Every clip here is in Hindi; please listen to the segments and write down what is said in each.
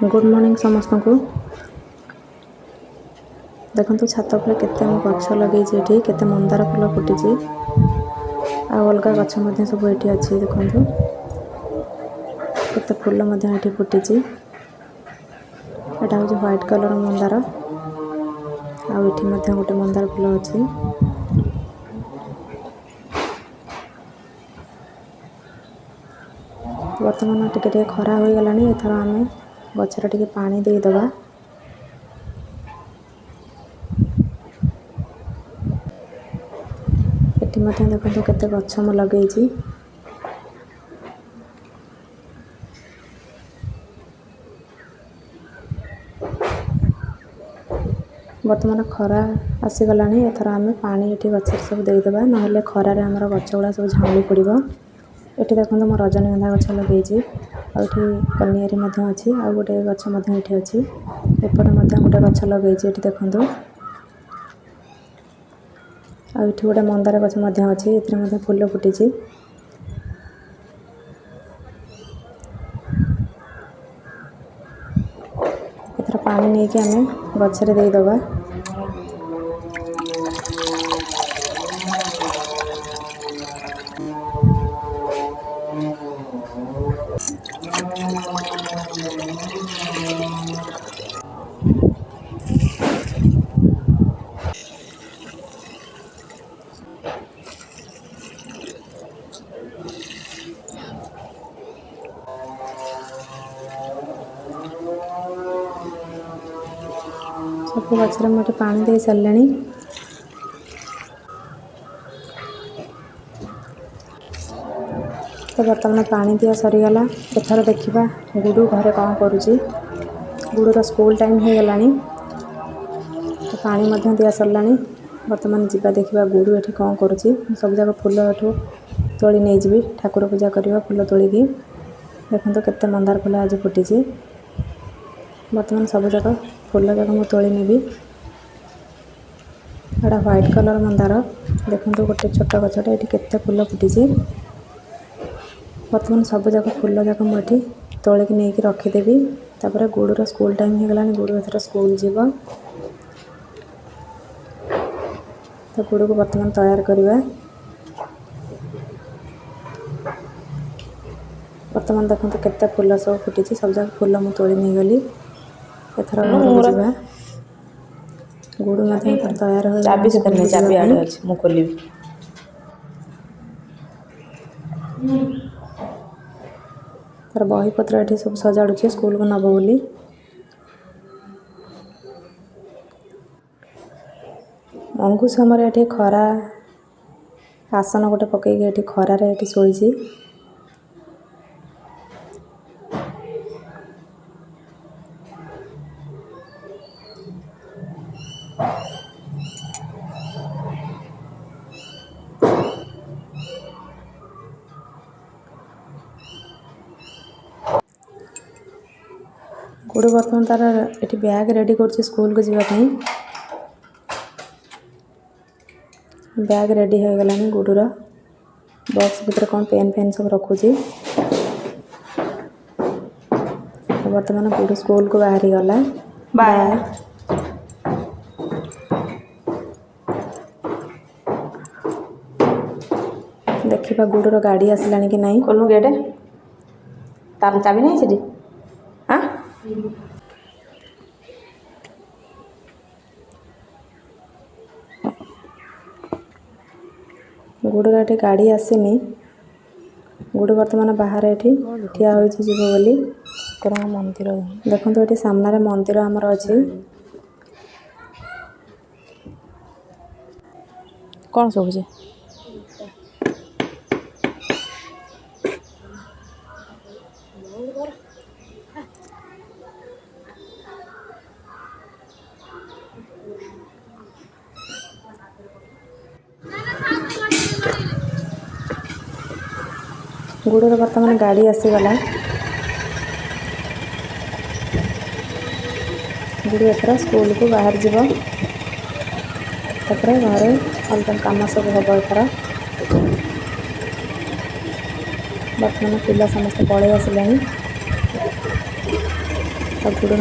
गुड मॉर्निंग समस्त को। देखो छात पर केते गछ लगे केते मंदार फूल फुटी अलग गछ सब ये अच्छी। देखो केते फूल ये फुटी यहाँ हूँ व्हाइट कलर मंदार आठी गोटे मंदार फूल अच्छी। बर्तमान टिके खरा हो गला एथर आम गचर टिके पानी देदबा। ये देखो केते गछ मु लगे बर्तमान खरा आसीगला एथर आम पानी ये गचर सब देदबा ना खरार आमर गच गुड़ा सब झाउली पड़ो। ये देखो मो रजनीगंधा गछ लगे कनियारी अच्छी आ गोटे गछ अच्छी एपटे गोटे गछ लगे देखो आठी गोटे मंदार गछ अच्छी ए फूल फुटी। एथर पानी नहीं कि आम गचरे देदबा। सब गचर मुझे पानी दे सारे। तो बर्तमान पानी दिया सरीगला। एथर देखा गुडू घरे कौन करुच्ची। गुडूर स्कूल टाइम हो गला तो पानी दिया सरला। बर्तमान जीवा देखा गुडू ये कौन करुच्ची। सब जाक फूल एठू तोली नहीं जी ठाकुर पूजा करवा फूल तोलिकी। देखो केते मंदार फूल आज फुटी। बर्तमान सब जाक फूल जाक मुझे तोली नेबी। एटा व्हाइट कलर मंदार। देखो गोटे छोट गछटा ये केते फूल फुटी। बर्तमान सब जाक फूल जाक मुझे तोलिक नहीं रखीदेवी। तापर गुडूर स्कूल टाइम हो गला गुडू एथर स्कूल जीव। तो गुडू को बर्तमान तैयार करवा। बर्तमान देखो केते फूल सब फुटी। सब जाक फूल मुझे तोली नहीं गली। एथर घर जीवा गुडू तैयार हो तार बही पत्र ये सब सजाड़ुचे स्कूल को नब बोली। अंकुश हमर ये खरा आसन गोटे पकईकि ये खरार ये शोची। गुडू बर्तमान तार ये बैग रेडी कर स्कूल को जावाई। बैग रेडी हो गला गुडूर बॉक्स भीतर कौन पेन फेन सब रखुची। बर्तमान गुडू स्कूल को बाहरी गला। बाय। देखा गुडूर गाड़ी आसला कि नहीं। खोलू गेट तार चाबी नहीं सीटी। हाँ गुडूर ये गाड़ी आसनी। गुडू बर्तमान बाहर ये ठिया हो जीव बोली मंदिर। देखो ये सामने मंदिर आमर अच्छी। कौन सब गुडूर बर्तमान गाड़ी आसीगला। गुडू एथर स्कूल को बाहर जीव। तापर घर अलग कम सब हम एथर। बर्तमान पिला समस्त पलि आसिले। गुडूर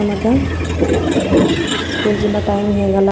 स्कूल ଯିବା ଟାଇମ୍ ହେଇଗଲା।